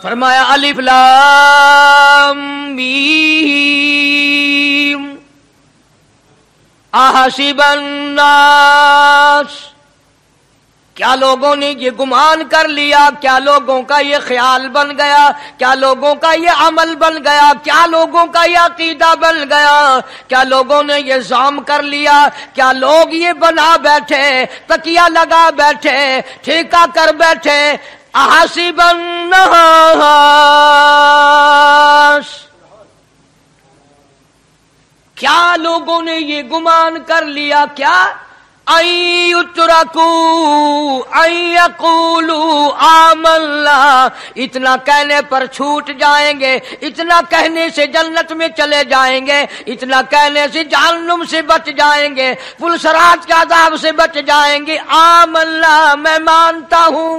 فرمایا الف لام میم احسب الناس، کیا لوگوں نے یہ گمان کر لیا، کیا لوگوں کا یہ خیال بن گیا، کیا لوگوں کا یہ عمل بن گیا، کیا لوگوں کا یہ عقیدہ بن گیا، کیا لوگوں نے یہ زعم کر لیا، کیا لوگ یہ بنا بیٹھے، تکیہ لگا بیٹھے، ٹھیکہ کر بیٹھے، احسب الناس، کیا لوگوں نے یہ گمان کر لیا، کیا ان یترکوا ان یقولوا آمنا، اتنا کہنے پر چھوٹ جائیں گے، اتنا کہنے سے جنت میں چلے جائیں گے، اتنا کہنے سے جہنم سے بچ جائیں گے، پلسرات کے عذاب سے بچ جائیں گے، آمنا میں مانتا ہوں،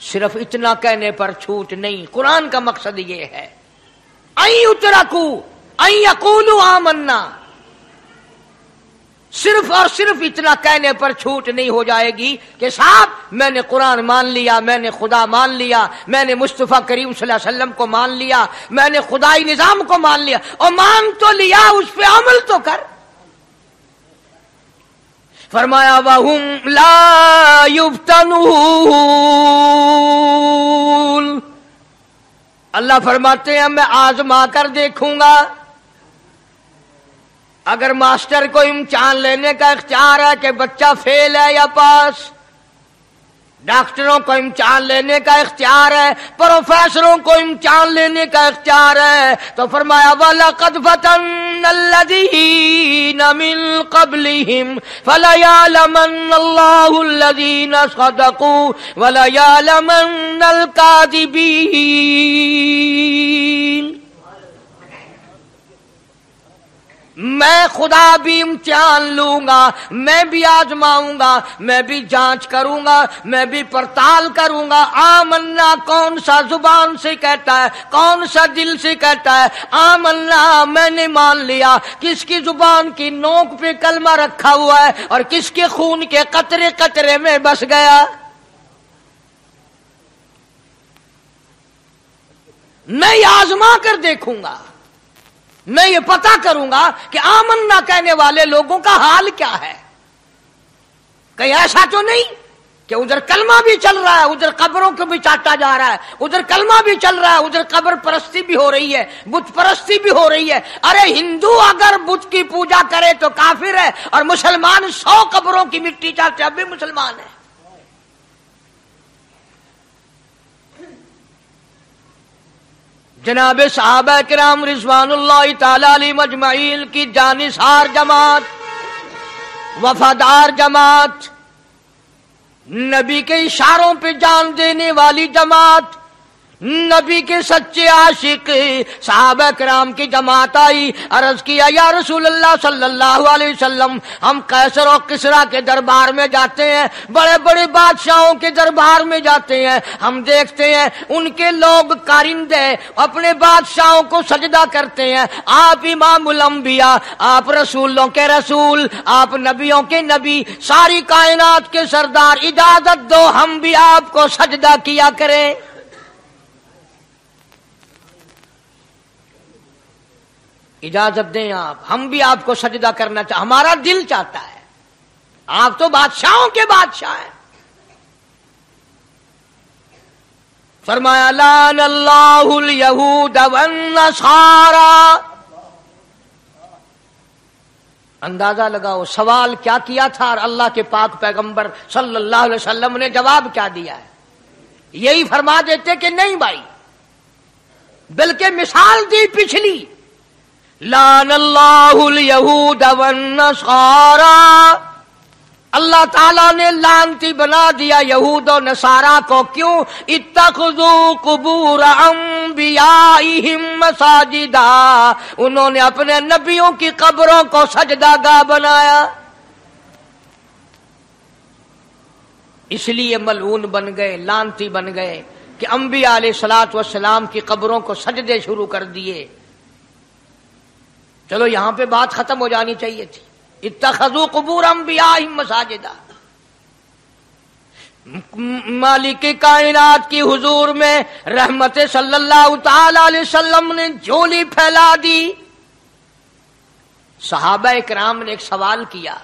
صرف اتنا کہنے پر چھوٹ نہیں، قرآن کا مقصد یہ ہے ان یترکوا ان یقولوا آمنا، صرف اور صرف اتنا کہنے پر چھوٹ نہیں ہو جائے گی کہ صاحب میں نے قرآن مان لیا، میں نے خدا مان لیا، میں نے مصطفیٰ کریم صلی اللہ علیہ وسلم کو مان لیا، میں نے خدائی نظام کو مان لیا، اور مان تو لیا، اس پہ عمل تو کر۔ فرمایا وَهُمْ لَا يُفْتَنُونَ، اللہ فرماتے ہیں میں آزما کر دیکھوں گا۔ اگر ماسٹر کو امتحان لینے کا اختیار ہے کہ بچہ فیل ہے یا پاس، ڈاکٹروں کو امتحان لینے کا اختیار ہے، پروفیسروں کو امتحان لینے کا اختیار ہے، تو فرمایا وَلَقَدْ فَتَنَّ الَّذِينَ مِن قَبْلِهِمْ فَلَيَعْلَمَنَّ اللَّهُ الَّذِينَ صَدَقُوا وَلَيَعْلَمَنَّ الْكَاذِبِينَ۔ میں خدا بھی امتحان لوں گا، میں بھی آزماؤں گا، میں بھی جانچ کروں گا، میں بھی پڑتال کروں گا۔ آمنا کون سا زبان سے کہتا ہے، کون سا دل سے کہتا ہے آمنا میں نے مان لیا، کس کی زبان کی نوک پہ کلمہ رکھا ہوا ہے اور کس کے خون کے قطرے قطرے میں بس گیا۔ میں یہ آزما کر دیکھوں گا، میں یہ پتا کروں گا کہ آمنا کہنے والے لوگوں کا حال کیا ہے۔ کہیں ایسا تو نہیں کہ ادھر کلمہ بھی چل رہا ہے، ادھر قبروں کو بھی چاٹا جا رہا ہے، ادھر کلمہ بھی چل رہا ہے، ادھر قبر پرستی بھی ہو رہی ہے، بت پرستی بھی ہو رہی ہے۔ ارے ہندو اگر بت کی پوجا کرے تو کافر ہے، اور مسلمان 100 قبروں کی مٹی چاٹے اب بھی مسلمان ہے۔ جناب صحابہ کرام رضوان اللہ تعالی علیہم اجمعین کی جانثار جماعت، وفادار جماعت، نبی کے اشاروں پہ جان دینے والی جماعت، نبی کے سچے عاشق صحابہ کرام کی جماعت آئی، عرض کیا یا رسول اللہ صلی اللہ علیہ وسلم، ہم قیصر و کسریٰ کے دربار میں جاتے ہیں، بڑے بڑے بادشاہوں کے دربار میں جاتے ہیں، ہم دیکھتے ہیں ان کے لوگ کارندے اپنے بادشاہوں کو سجدہ کرتے ہیں، آپ امام الانبیاء، آپ رسولوں کے رسول، آپ نبیوں کے نبی، ساری کائنات کے سردار، اجازت دو ہم بھی آپ کو سجدہ کیا کریں۔ اجازت دیں آپ، ہم بھی آپ کو سجدہ کرنا چاہتے، ہمارا دل چاہتا ہے، آپ تو بادشاہوں کے بادشاہ ہیں۔ فرمایا لعن اللہ الیہود والنصارى، اندازہ لگاؤ سوال کیا کیا تھا اور اللہ کے پاک پیغمبر صلی اللہ علیہ وسلم نے جواب کیا دیا ہے؟ یہی فرما دیتے کہ نہیں بھائی، بلکہ مثال دی پچھلی، لعن اللہ الیہود والنصارى، اللہ تعالیٰ نے لعنتی بنا دیا یہود و نصارہ کو، کیوں؟ اتخذوا قبور انبیائہم مساجدا، انہوں نے اپنے نبیوں کی قبروں کو سجدہ گاہ بنایا، اس لیے ملعون بن گئے، لعنتی بن گئے کہ انبیاء علیہ الصلوۃ والسلام کی قبروں کو سجدے شروع کر دیے۔ چلو یہاں پہ بات ختم ہو جانی چاہیے تھی، اتخذوا قبور انبیائہم مساجدا۔ مالک کائنات کی حضور میں رحمت صلی اللہ تعالی علیہ وسلم نے جھولی پھیلا دی۔ صحابہ کرام نے ایک سوال کیا،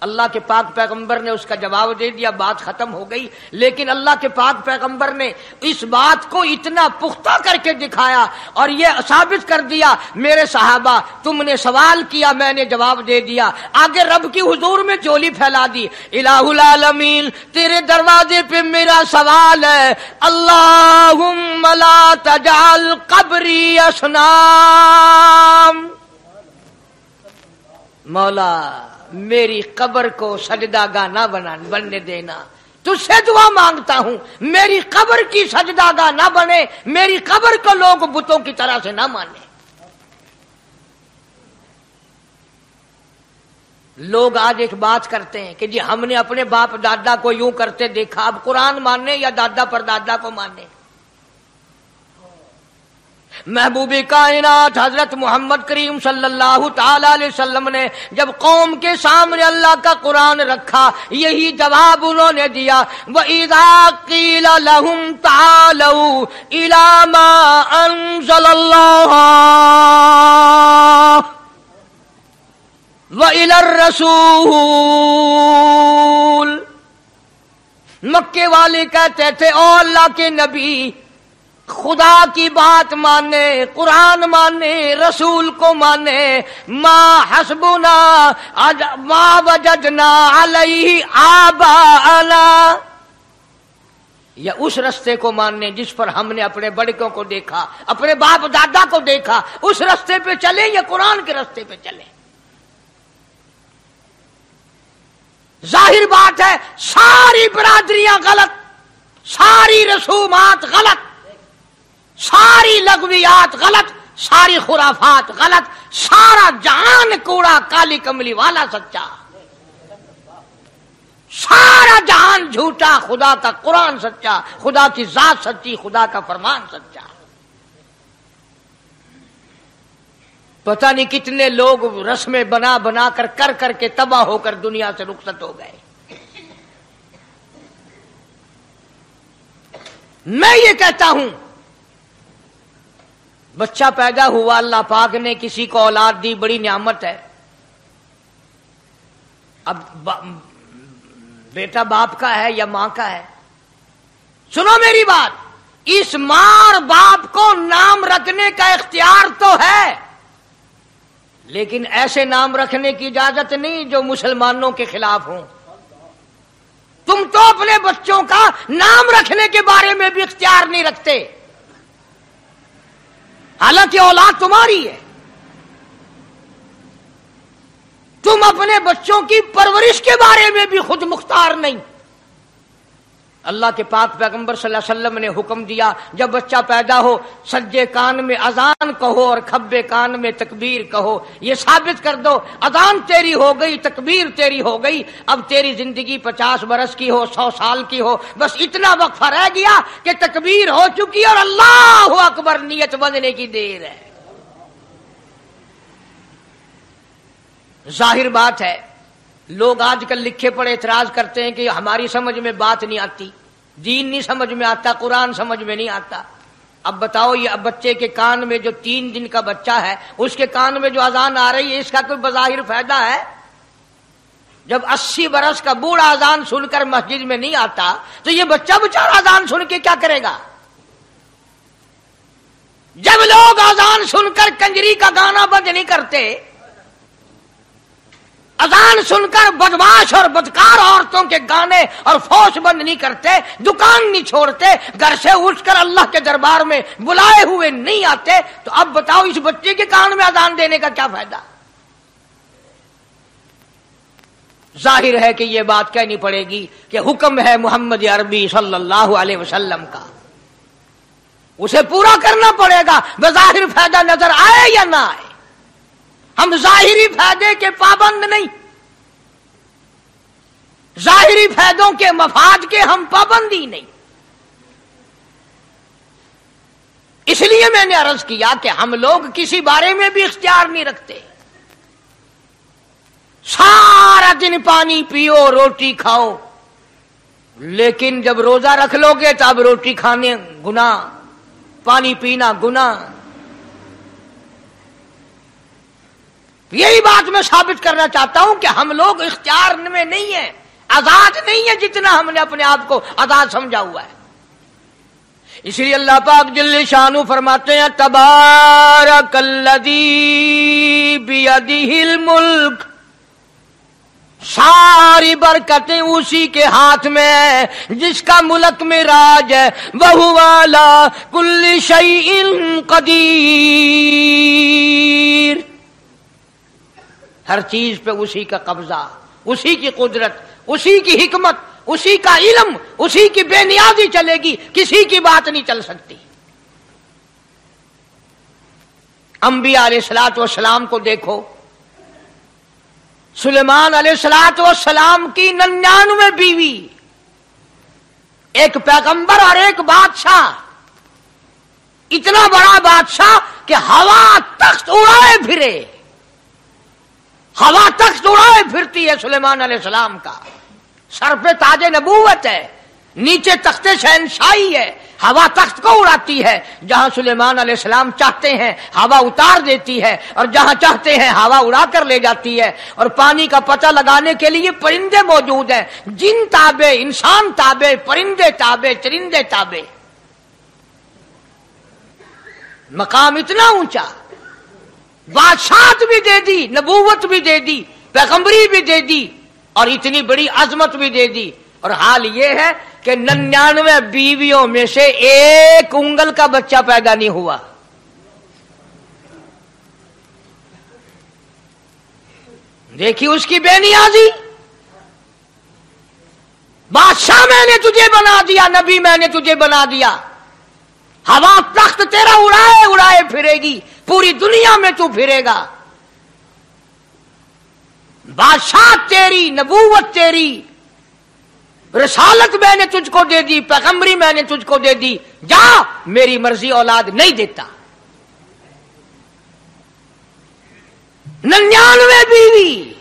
اللہ کے پاک پیغمبر نے اس کا جواب دے دیا، بات ختم ہو گئی۔ لیکن اللہ کے پاک پیغمبر نے اس بات کو اتنا پختہ کر کے دکھایا اور یہ ثابت کر دیا، میرے صحابہ تم نے سوال کیا، میں نے جواب دے دیا۔ آگے رب کی حضور میں جھولی پھیلا دی، الہ العالمین تیرے دروازے پہ میرا سوال ہے، اللہم لا تجعل قبری اصنام، مولا میری قبر کو سجدہ گاہ نہ بننے دینا، تجھ سے دعا مانگتا ہوں میری قبر کی سجدہ گاہ نہ بنے، میری قبر کو لوگ بتوں کی طرح سے نہ مانے۔ لوگ آج ایک بات کرتے ہیں کہ جی ہم نے اپنے باپ دادا کو یوں کرتے دیکھا، اب قرآن ماننے یا دادا پر دادا کو ماننے؟ محبوب کائنات حضرت محمد کریم صلی اللہ تعالی علیہ وسلم نے جب قوم کے سامنے اللہ کا قرآن رکھا، یہی جواب انہوں نے دیا، وَإِذَا قِيلَ لَهُمْ تَعَالَوْا إِلَى مَا أَنزَلَ اللَّهُ وَإِلَى الرَّسُولِ، مکے والے کہتے تھے او اللہ کے نبی خدا کی بات مانے، قرآن مانے، رسول کو مانے، ما حسبنا ما وجدنا علیہ آباءنا، یا اس رستے کو ماننے جس پر ہم نے اپنے بڑکوں کو دیکھا، اپنے باپ دادا کو دیکھا، اس رستے پہ چلیں یا قرآن کے رستے پہ چلیں؟ ظاہر بات ہے ساری برادریاں غلط، ساری رسومات غلط، ساری لغویات غلط، ساری خرافات غلط، سارا جہان کوڑا کالی کملی والا سچا، سارا جہان جھوٹا، خدا کا قرآن سچا، خدا کی ذات سچی، خدا کا فرمان سچا۔ پتہ نہیں کتنے لوگ رسمیں بنا بنا کر کر کے تباہ ہو کر دنیا سے رخصت ہو گئے۔ میں یہ کہتا ہوں بچہ پیدا ہوا، اللہ پاک نے کسی کو اولاد دی، بڑی نعمت ہے۔ اب بیٹا باپ کا ہے یا ماں کا ہے؟ سنو میری بات، اس ماں اور باپ کو نام رکھنے کا اختیار تو ہے، لیکن ایسے نام رکھنے کی اجازت نہیں جو مسلمانوں کے خلاف ہوں۔ تم تو اپنے بچوں کا نام رکھنے کے بارے میں بھی اختیار نہیں رکھتے، حالانکہ اولاد تمہاری ہے۔ تم اپنے بچوں کی پرورش کے بارے میں بھی خود مختار نہیں۔ اللہ کے پاک پیغمبر صلی اللہ علیہ وسلم نے حکم دیا جب بچہ پیدا ہو سجے کان میں اذان کہو اور کھبے کان میں تکبیر کہو، یہ ثابت کر دو اذان تیری ہو گئی، تکبیر تیری ہو گئی، اب تیری زندگی 50 برس کی ہو، 100 سال کی ہو، بس اتنا وقفہ رہ گیا کہ تکبیر ہو چکی اور اللہ اکبر نیت بندنے کی دیر ہے۔ ظاہر بات ہے لوگ آج کل لکھے پڑے اعتراض کرتے ہیں کہ ہماری سمجھ میں بات نہیں آتی، دین نہیں سمجھ میں آتا، قرآن سمجھ میں نہیں آتا۔ اب بتاؤ یہ اب بچے کے کان میں جو 3 دن کا بچہ ہے اس کے کان میں جو اذان آ رہی ہے اس کا کوئی بظاہر فائدہ ہے؟ جب 80 برس کا بوڑھا اذان سن کر مسجد میں نہیں آتا تو یہ بچہ بیچارہ اذان سن کے کیا کرے گا؟ جب لوگ اذان سن کر کنجری کا گانا بند نہیں کرتے، اذان سن کر بدماش اور بدکار عورتوں کے گانے اور فوش بند نہیں کرتے، دکان نہیں چھوڑتے، گھر سے اٹھ کر اللہ کے دربار میں بلائے ہوئے نہیں آتے، تو اب بتاؤ اس بچے کے کان میں اذان دینے کا کیا فائدہ؟ ظاہر ہے کہ یہ بات کہنی پڑے گی کہ حکم ہے محمد عربی صلی اللہ علیہ وسلم کا، اسے پورا کرنا پڑے گا، بظاہر فائدہ نظر آئے یا نہ آئے۔ ہم ظاہری فائدے کے پابند نہیں، ظاہری فائدوں کے مفاد کے ہم پابندی نہیں۔ اس لیے میں نے عرض کیا کہ ہم لوگ کسی بارے میں بھی اختیار نہیں رکھتے، سارا دن پانی پیو، روٹی کھاؤ، لیکن جب روزہ رکھ لو گے تو اب روٹی کھانے گناہ، پانی پینا گناہ. یہی بات میں ثابت کرنا چاہتا ہوں کہ ہم لوگ اختیار میں نہیں ہیں، آزاد نہیں ہے جتنا ہم نے اپنے آپ کو آزاد سمجھا ہوا ہے. اس لیے اللہ پاک جل شانہ فرماتے ہیں تبارک الذی بیدہ الملک، ساری برکتیں اسی کے ہاتھ میں ہیں جس کا ملک میں راج ہے. وَهُوَ عَلَىٰ كُلِّ شَيْءٍ قدیر، ہر چیز پہ اسی کا قبضہ، اسی کی قدرت، اسی کی حکمت، اسی کا علم، اسی کی بے نیازی چلے گی، کسی کی بات نہیں چل سکتی. انبیاء علیہ الصلوۃ والسلام کو دیکھو، سلیمان علیہ الصلوۃ والسلام کی 99 بیوی، ایک پیغمبر اور ایک بادشاہ، اتنا بڑا بادشاہ کہ ہوا تخت اڑائے پھرے، ہوا تخت اڑائے پھرتی ہے سلیمان علیہ السلام کا. سر پہ تاج نبوت ہے، نیچے تخت شہنشاہی ہے، ہوا تخت کو اڑاتی ہے. جہاں سلیمان علیہ السلام چاہتے ہیں ہوا اتار دیتی ہے، اور جہاں چاہتے ہیں ہوا اڑا کر لے جاتی ہے. اور پانی کا پتہ لگانے کے لیے پرندے موجود ہیں، جن تابع، انسان تابع، پرندے تابع، چرندے تابع. مقام اتنا اونچا، بادشاہت بھی دے دی، نبوت بھی دے دی، پیغمبری بھی دے دی، اور اتنی بڑی عظمت بھی دے دی. اور حال یہ ہے کہ 99 بیویوں میں سے ایک انگل کا بچہ پیدا نہیں ہوا. دیکھی اس کی بے نیازی. بادشاہ میں نے تجھے بنا دیا، نبی میں نے تجھے بنا دیا، ہوا تخت تیرا اڑائے اڑائے پھرے گی، پوری دنیا میں تو پھرے گا. بادشاہ تیری، نبوت تیری، رسالت میں نے تجھ کو دے دی، پیغمبری میں نے تجھ کو دے دی، جا میری مرضی اولاد نہیں دیتا. 99 بیوی.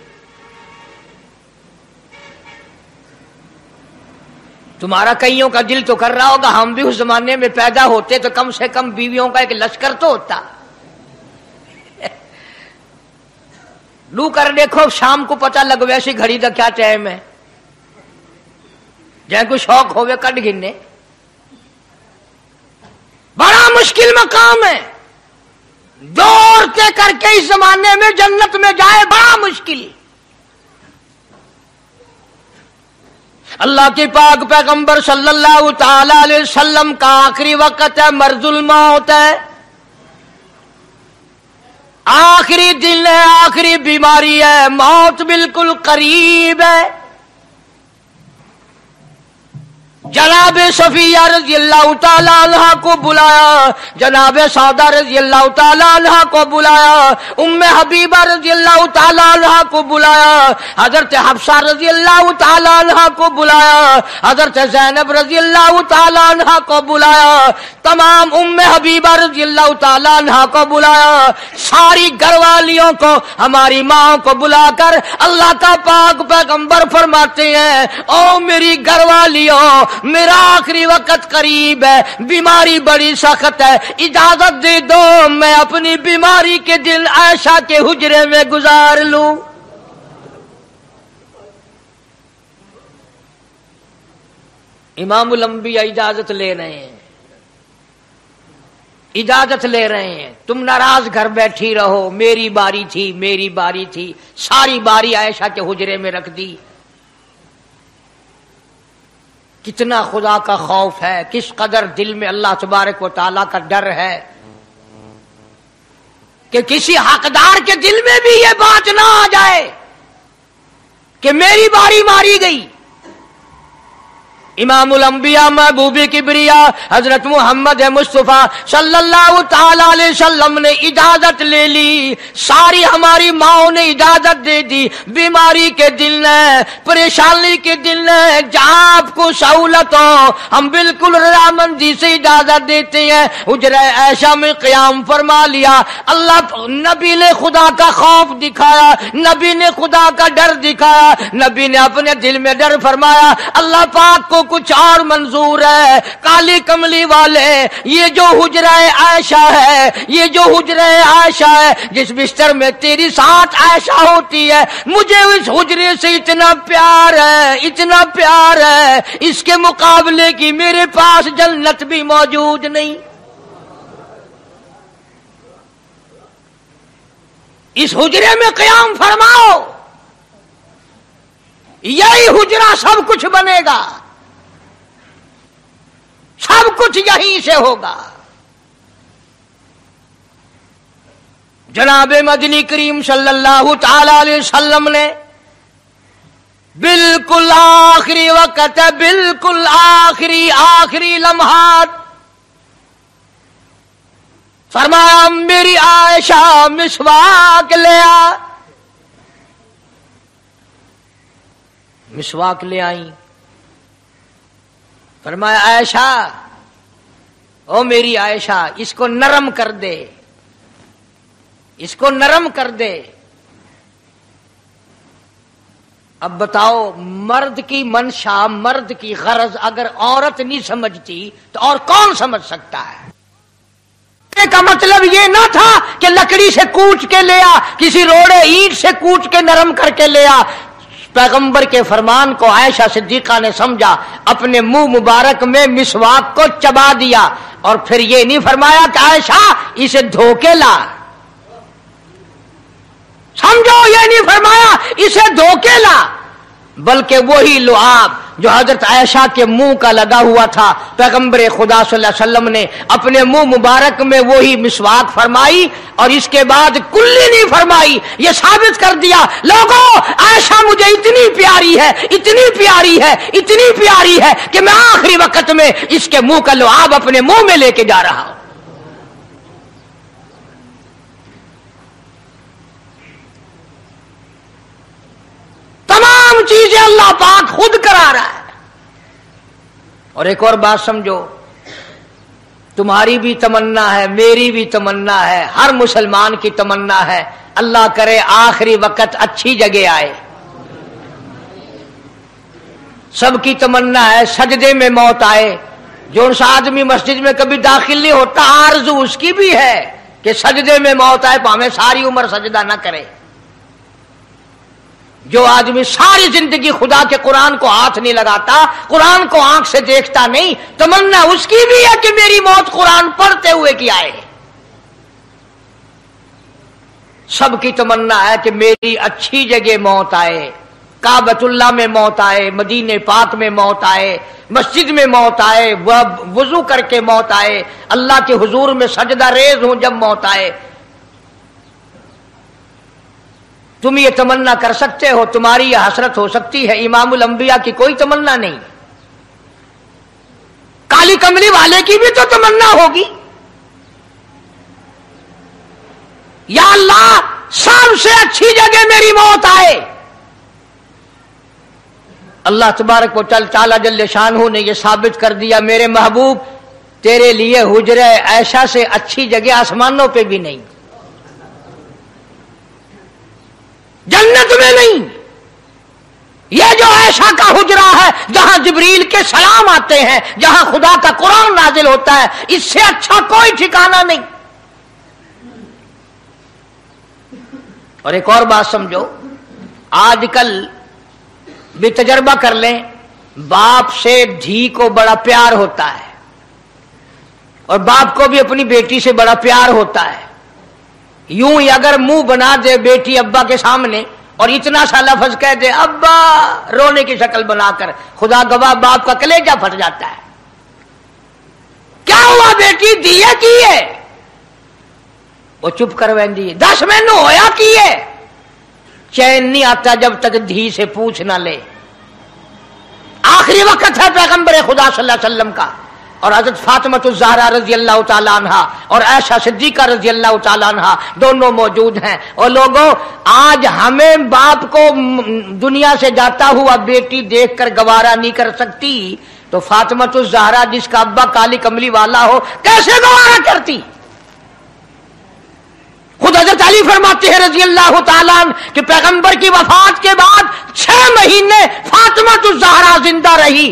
تمہارا کئیوں کا دل تو کر رہا ہوگا ہم بھی اس زمانے میں پیدا ہوتے تو کم سے کم بیویوں کا ایک لشکر تو ہوتا. لو کر دیکھو، شام کو پتہ لگ ویسی گھڑی کا کیا ٹائم ہے، جہاں کوئی شوق ہوئے کٹ گننے. بڑا مشکل مقام ہے، دوڑتے کر کے اس زمانے میں جنت میں جائے بڑا مشکل. اللہ کے پاک پیغمبر صلی اللہ تعالی علیہ وسلم کا آخری وقت ہے، مرض الموت ہے، آخری دن ہے، آخری بیماری ہے، موت بالکل قریب ہے. جناب صفیہ رضی اللہ تعالی عنہ کو بلایا، جناب سعدہ رضی اللہ تعالی عنہ کو بلایا، ام حبیبہ رضی اللہ تعالی عنہ کو بلایا، حضرت حفصہ رضی اللہ تعالی عنہ کو بلایا، حضرت زینب رضی اللہ تعالی عنہ کو بلایا، تمام ام حبیبہ رضی اللہ تعالی عنہ کو بلایا، ساری گھر والیوں کو، ہماری ماں کو بلا کر اللہ کا پاک پیغمبر فرماتے ہیں، او میری گھر والیوں، میرا آخری وقت قریب ہے، بیماری بڑی سخت ہے، اجازت دے دو میں اپنی بیماری کے دن عائشہ کے حجرے میں گزار لوں. امام الانبیاء اجازت لے رہے ہیں، اجازت لے رہے ہیں. تم ناراض گھر بیٹھی رہو، میری باری تھی، میری باری تھی، ساری باری عائشہ کے حجرے میں رکھ دی. کتنا خدا کا خوف ہے، کس قدر دل میں اللہ تبارک و تعالیٰ کا ڈر ہے کہ کسی حقدار کے دل میں بھی یہ بات نہ آ جائے کہ میری باری ماری گئی. امام الانبیاء محبوب کبریا حضرت محمد مصطفیٰ صلی اللہ تعالی علیہ وسلم نے اجازت لے لی، ساری ہماری ماؤں نے اجازت دے دی. بیماری کے دن ہے، پریشانی کے دن ہے، جہاں آپ کو سہولت ہو ہم بالکل رضامندی سے اجازت دیتے ہیں. حجرہ عائشہ میں قیام فرما لیا. اللہ نبی نے خدا کا خوف دکھایا، نبی نے خدا کا ڈر دکھایا، نبی نے اپنے دل میں ڈر فرمایا، اللہ پاک کو کچھ اور منظور ہے. کالی کملی والے یہ جو حجرہ عائشہ ہے، یہ جو حجرہ عائشہ ہے جس بستر میں تیری ساتھ عائشہ ہوتی ہے، مجھے اس حجرے سے اتنا پیار ہے، اتنا پیار ہے، اس کے مقابلے کی میرے پاس جنت بھی موجود نہیں. اس حجرے میں قیام فرماؤ، یہی حجرہ سب کچھ بنے گا، سب کچھ یہیں سے ہوگا. جناب مدنی کریم صلی اللہ تعالی علیہ وسلم نے بالکل آخری وقت، بالکل آخری لمحات فرمایا میری عائشہ مسواک لے آ. مسواک لے آئی. فرمایا عائشہ، او میری عائشہ، اس کو نرم کر دے، اس کو نرم کر دے. اب بتاؤ، مرد کی منشا، مرد کی غرض اگر عورت نہیں سمجھتی تو اور کون سمجھ سکتا ہے؟ کا مطلب یہ نہ تھا کہ لکڑی سے کوچ کے لیا، کسی روڑے اینٹ سے کوچ کے نرم کر کے لیا. پیغمبر کے فرمان کو عائشہ صدیقہ نے سمجھا، اپنے منہ مبارک میں مسواک کو چبا دیا، اور پھر یہ نہیں فرمایا کہ عائشہ اسے دھو کے لا. سمجھو، یہ نہیں فرمایا اسے دھو کے لا، بلکہ وہی لعاب جو حضرت عائشہ کے منہ کا لگا ہوا تھا، پیغمبر خدا صلی اللہ علیہ وسلم نے اپنے منہ مبارک میں وہی مسواک فرمائی، اور اس کے بعد کلی نہیں فرمائی. یہ ثابت کر دیا لوگوں، عائشہ مجھے اتنی پیاری ہے، اتنی پیاری ہے، اتنی پیاری ہے کہ میں آخری وقت میں اس کے منہ کا لعاب اپنے منہ میں لے کے جا رہا ہوں. تمام چیزیں اللہ پاک خود کرا رہا ہے. اور ایک اور بات سمجھو، تمہاری بھی تمنا ہے، میری بھی تمنا ہے، ہر مسلمان کی تمنا ہے، اللہ کرے آخری وقت اچھی جگہ آئے. سب کی تمنا ہے سجدے میں موت آئے. جو سا آدمی مسجد میں کبھی داخل نہیں ہوتا، آرزو اس کی بھی ہے کہ سجدے میں موت آئے، ہمیں ساری عمر سجدہ نہ کرے. جو آدمی ساری زندگی خدا کے قرآن کو ہاتھ نہیں لگاتا، قرآن کو آنکھ سے دیکھتا نہیں، تمنا اس کی بھی ہے کہ میری موت قرآن پڑھتے ہوئے کی آئے. سب کی تمنا ہے کہ میری اچھی جگہ موت آئے، کعبۃ اللہ میں موت آئے، مدینے پاک میں موت آئے، مسجد میں موت آئے، وضو کر کے موت آئے، اللہ کے حضور میں سجدہ ریز ہوں جب موت آئے. تم یہ تمنا کر سکتے ہو، تمہاری یہ حسرت ہو سکتی ہے. امام الانبیاء کی کوئی تمنا نہیں. کالی کملی والے کی بھی تو تمنا ہوگی، یا اللہ سب سے اچھی جگہ میری موت آئے. اللہ تبارک و تعالی جل شانہ نے یہ ثابت کر دیا، میرے محبوب تیرے لیے حجرہ عائشہ سے اچھی جگہ آسمانوں پہ بھی نہیں، جنت میں نہیں. یہ جو عائشہ کا حجرہ ہے جہاں جبریل کے سلام آتے ہیں، جہاں خدا کا قرآن نازل ہوتا ہے، اس سے اچھا کوئی ٹھکانہ نہیں. اور ایک اور بات سمجھو، آج کل بھی تجربہ کر لیں، باپ سے دھی کو بڑا پیار ہوتا ہے، اور باپ کو بھی اپنی بیٹی سے بڑا پیار ہوتا ہے. یوں ہی اگر منہ بنا دے بیٹی ابا کے سامنے اور اتنا سا لفظ کہہ دے ابا رونے کی شکل بنا کر، خدا گواہ باپ کا کلیجہ پھٹ جاتا ہے. کیا ہوا بیٹی دیے کی ہے؟ وہ چپ کر ویندی 10 مہینوں ہویا کی ہے. چین نہیں آتا جب تک دھی سے پوچھ نہ لے. آخری وقت ہے پیغمبر خدا صلی اللہ علیہ وسلم کا، اور حضرت فاطمہ الزہرا رضی اللہ تعالیٰ عنہ اور عائشہ صدیقہ رضی اللہ تعالیٰ عنہ دونوں موجود ہیں. اور لوگوں، آج ہمیں باپ کو دنیا سے جاتا ہوا بیٹی دیکھ کر گوارا نہیں کر سکتی، تو فاطمہ الزہرا جس کا ابا کالی کملی والا ہو کیسے گوارا کرتی؟ خود حضرت علی فرماتے ہیں رضی اللہ تعالیٰ عنہ کہ پیغمبر کی وفات کے بعد 6 مہینے فاطمہ الزہرا زندہ رہی.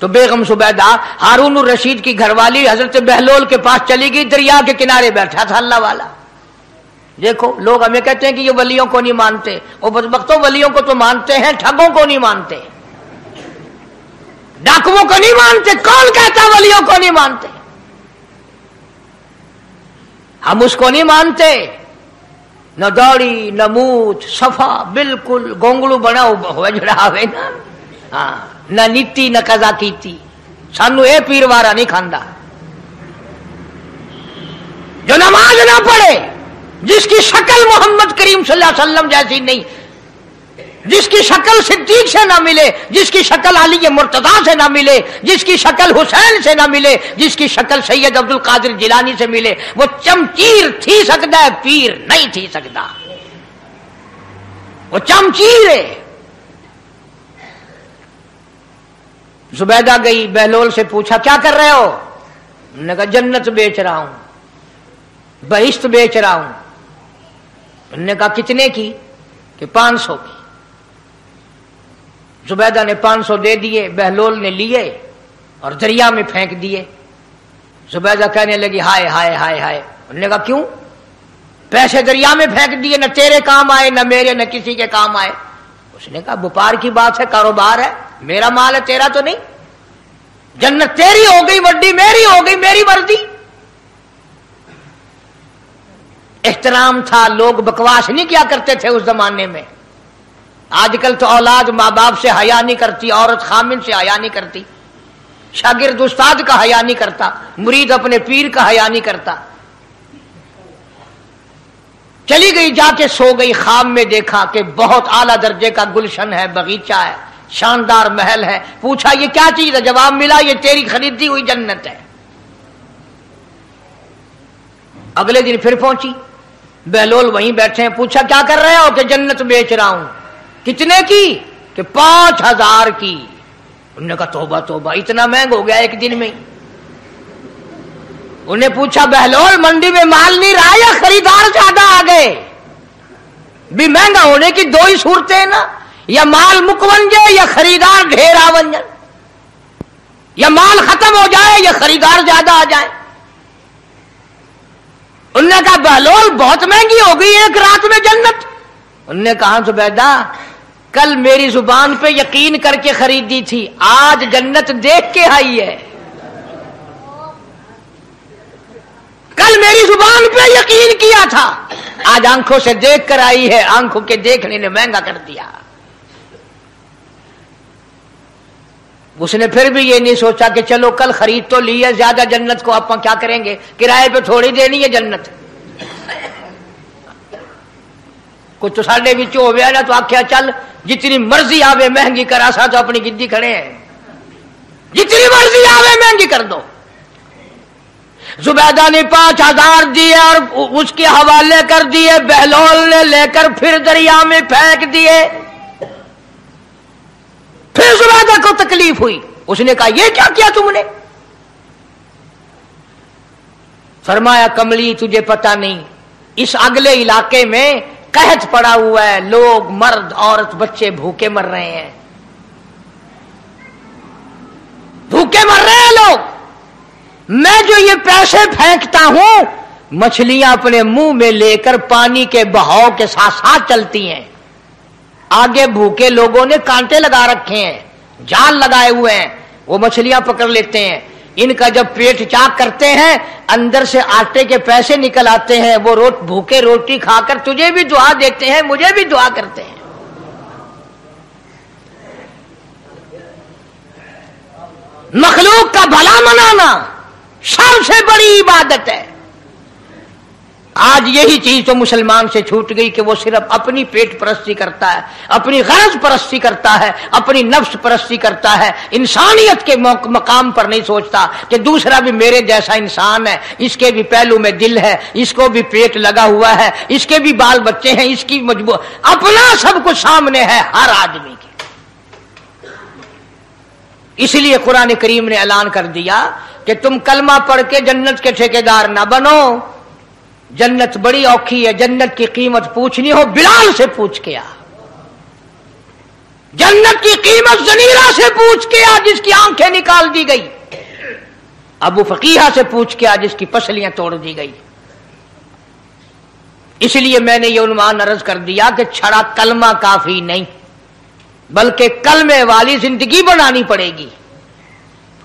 تو بیگم زبیدہ ہارون الرشید کی گھر والی حضرت بہلول کے پاس چلی گئی، دریا کے کنارے بیٹھا تھا اللہ والا. دیکھو لوگ ہمیں کہتے ہیں کہ یہ ولیوں کو نہیں مانتے، وہ بدبختوں ولیوں کو تو مانتے ہیں، ٹھگوں کو نہیں مانتے، ڈاکوؤں کو نہیں مانتے. کون کہتا ولیوں کو نہیں مانتے؟ ہم اس کو نہیں مانتے. نہ داڑھی نہ مونچھ، صفا بالکل گونگلو بنا ہوا جڑا ہوئے نا، ہاں نہ نیتی نہ قضا کیتی. سانو اے پیروارا نہیں کھاندا جو نماز نہ پڑھے، جس کی شکل محمد کریم صلی اللہ علیہ وسلم جیسی نہیں، جس کی شکل صدیق سے نہ ملے، جس کی شکل علی مرتضیٰ سے نہ ملے، جس کی شکل حسین سے نہ ملے، جس کی شکل سید عبد القادر جیلانی سے ملے، وہ چمچیر تھی سکتا ہے، پیر نہیں تھی سکتا. وہ چمچیر ہے. زبیدہ گئی، بہلول سے پوچھا کیا کر رہے ہو؟ انہوں نے کہا جنت بیچ رہا ہوں، بہشت بیچ رہا ہوں. انہوں نے کہا کتنے کی؟ کہ 500 کی. زبیدہ نے 500 دے دیے، بہلول نے لیے اور دریا میں پھینک دیے. زبیدہ کہنے لگی ہائے ہائے ہائے ہائے. انہوں نے کہا کیوں؟ پیسے دریا میں پھینک دیے، نہ تیرے کام آئے نہ میرے نہ کسی کے کام آئے. اس نے کہا وپار کی بات ہے، کاروبار ہے، میرا مال ہے تیرا تو نہیں. جنت تیری ہو گئی، وڈی میری ہو گئی، میری مرضی. احترام تھا، لوگ بکواس نہیں کیا کرتے تھے اس زمانے میں. آج کل تو اولاد ماں باپ سے حیا نہیں کرتی، عورت خامن سے حیا نہیں کرتی، شاگرد استاد کا حیا نہیں کرتا، مرید اپنے پیر کا حیا نہیں کرتا. چلی گئی، جا کے سو گئی. خواب میں دیکھا کہ بہت اعلیٰ درجے کا گلشن ہے، باغیچہ ہے، شاندار محل ہے. پوچھا یہ کیا چیز ہے؟ جواب ملا یہ تیری خریدی ہوئی جنت ہے. اگلے دن پھر پہنچی، بہلول وہیں بیٹھے ہیں. پوچھا کیا کر رہے ہو؟ کہ جنت بیچ رہا ہوں. کتنے کی؟ کہ 5000 کی. انہوں نے کہا توبہ توبہ، اتنا مہنگا ہو گیا ایک دن میں. انہیں پوچھا بہلول منڈی میں مال نہیں رہا یا خریدار زیادہ آ گئے؟ بھی مہنگا ہونے کی دو ہی صورتیں ہیں نا، یا مال مک بن جائے یا خریدار ڈھیر آ بن جائے، یا مال ختم ہو جائے یا خریدار زیادہ آ جائے. انہوں نے کہا بہلول بہت مہنگی ہو گئی ایک رات میں جنت. انہوں نے کہا زبیدہ کل میری زبان پہ یقین کر کے خریدی تھی، آج جنت دیکھ کے آئی ہے. کل میری زبان پہ یقین کیا تھا، آج آنکھوں سے دیکھ کر آئی ہے. آنکھوں کے دیکھنے نے مہنگا کر دیا. اس نے پھر بھی یہ نہیں سوچا کہ چلو کل خرید تو لی ہے، زیادہ جنت کو آپ کیا کریں گے، کرائے پہ تھوڑی دینی ہے جنت. کچھ تو ساڈے وچ ہو گیا نا، تو آخیا چل جتنی مرضی آوے مہنگی کرا، سا تو اپنی گدی کھڑے ہیں، جتنی مرضی آوے مہنگی کر دو. زبیدہ نے 5000 دیے اور اس کے حوالے کر دیے. بہلول نے لے کر پھر دریا میں پھینک دیے. پھر زبیدہ کو تکلیف ہوئی. اس نے کہا یہ کیا کیا تم نے؟ فرمایا کملی تجھے پتہ نہیں، اس اگلے علاقے میں قحط پڑا ہوا ہے، لوگ مرد عورت بچے بھوکے مر رہے ہیں، بھوکے مر رہے ہیں لوگ. میں جو یہ پیسے پھینکتا ہوں، مچھلیاں اپنے منہ میں لے کر پانی کے بہاؤ کے ساتھ ساتھ چلتی ہیں. آگے بھوکے لوگوں نے کانٹے لگا رکھے ہیں، جال لگائے ہوئے ہیں، وہ مچھلیاں پکڑ لیتے ہیں. ان کا جب پیٹ چاک کرتے ہیں، اندر سے آٹے کے پیسے نکل آتے ہیں. وہ بھوکے روٹی کھا کر تجھے بھی دعا دیتے ہیں، مجھے بھی دعا کرتے ہیں. مخلوق کا بھلا منانا سب سے بڑی عبادت ہے. آج یہی چیز تو مسلمان سے چھوٹ گئی کہ وہ صرف اپنی پیٹ پرستی کرتا ہے، اپنی غرض پرستی کرتا ہے، اپنی نفس پرستی کرتا ہے. انسانیت کے مقام پر نہیں سوچتا کہ دوسرا بھی میرے جیسا انسان ہے، اس کے بھی پہلو میں دل ہے، اس کو بھی پیٹ لگا ہوا ہے، اس کے بھی بال بچے ہیں، اس کی مجبور اپنا سب کچھ سامنے ہے ہر آدمی کے. اس لیے قرآن کریم نے اعلان کر دیا کہ تم کلمہ پڑھ کے جنت کے ٹھیکیدار نہ بنو. جنت بڑی اوکھی ہے، جنت کی قیمت پوچھنی ہو بلال سے پوچھ کے آ. جنت کی قیمت زنیرہ سے پوچھ کے آج جس کی آنکھیں نکال دی گئی، ابو فقیہ سے پوچھ کے آج جس کی پسلیاں توڑ دی گئی۔ اس لیے میں نے یہ عنوان عرض کر دیا کہ چھڑا کلمہ کافی نہیں، بلکہ کلمے والی زندگی بنانی پڑے گی،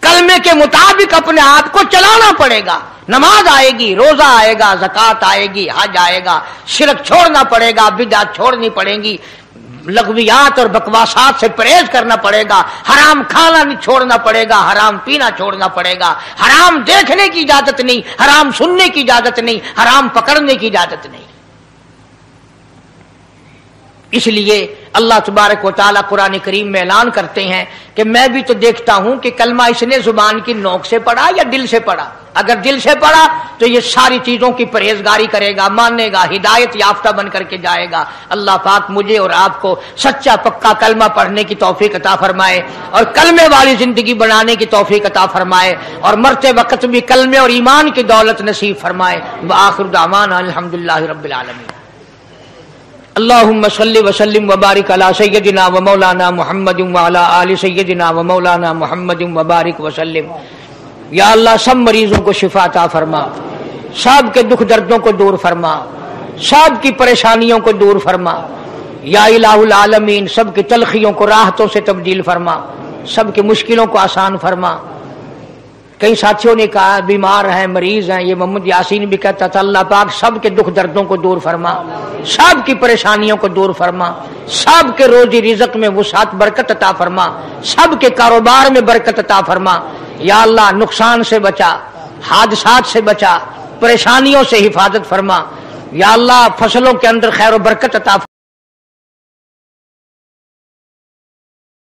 کلمے کے مطابق اپنے آپ کو چلانا پڑے گا۔ نماز آئے گی، روزہ آئے گا، زکوٰۃ آئے گی، حج آئے گا، شرک چھوڑنا پڑے گا، بدعت چھوڑنی پڑیں گی، لغویات اور بکواسات سے پرہیز کرنا پڑے گا، حرام کھانا نہیں چھوڑنا پڑے گا، حرام پینا چھوڑنا پڑے گا، حرام دیکھنے کی اجازت نہیں، حرام سننے کی اجازت نہیں، حرام پکڑنے کی اجازت نہیں۔ اس لیے اللہ تبارک و تعالیٰ قرآن کریم میں اعلان کرتے ہیں کہ میں بھی تو دیکھتا ہوں کہ کلمہ اس نے زبان کی نوک سے پڑھا یا دل سے پڑھا۔ اگر دل سے پڑھا تو یہ ساری چیزوں کی پرہیزگاری کرے گا، مانے گا، ہدایت یافتہ بن کر کے جائے گا۔ اللہ پاک مجھے اور آپ کو سچا پکا کلمہ پڑھنے کی توفیق عطا فرمائے اور کلمے والی زندگی بنانے کی توفیق عطا فرمائے اور مرتے وقت بھی کلمے اور ایمان کی دولت نصیب فرمائے۔ وآخر دعوانا الحمدللہ رب العالمین۔ اللہم صلی وسلم وبارک علی سیدنا و مولانا محمد وعلی آل سیدنا و مولانا محمد وبارک وسلم۔ یا اللہ سب مریضوں کو شفا عطا فرما، سب کے دکھ دردوں کو دور فرما، سب کی پریشانیوں کو دور فرما۔ یا الہ العالمین سب کی تلخیوں کو راحتوں سے تبدیل فرما، سب کی مشکلوں کو آسان فرما۔ کئی ساتھیوں نے کہا بیمار ہیں، مریض ہیں، یہ محمد یاسین بھی کہتا تھا اللہ پاک سب کے دکھ دردوں کو دور فرما، سب کی پریشانیوں کو دور فرما، سب کے روزی رزق میں وسعت برکت عطا فرما، سب کے کاروبار میں برکت عطا فرما۔ یا اللہ نقصان سے بچا، حادثات سے بچا، پریشانیوں سے حفاظت فرما۔ یا اللہ فصلوں کے اندر خیر و برکت عطا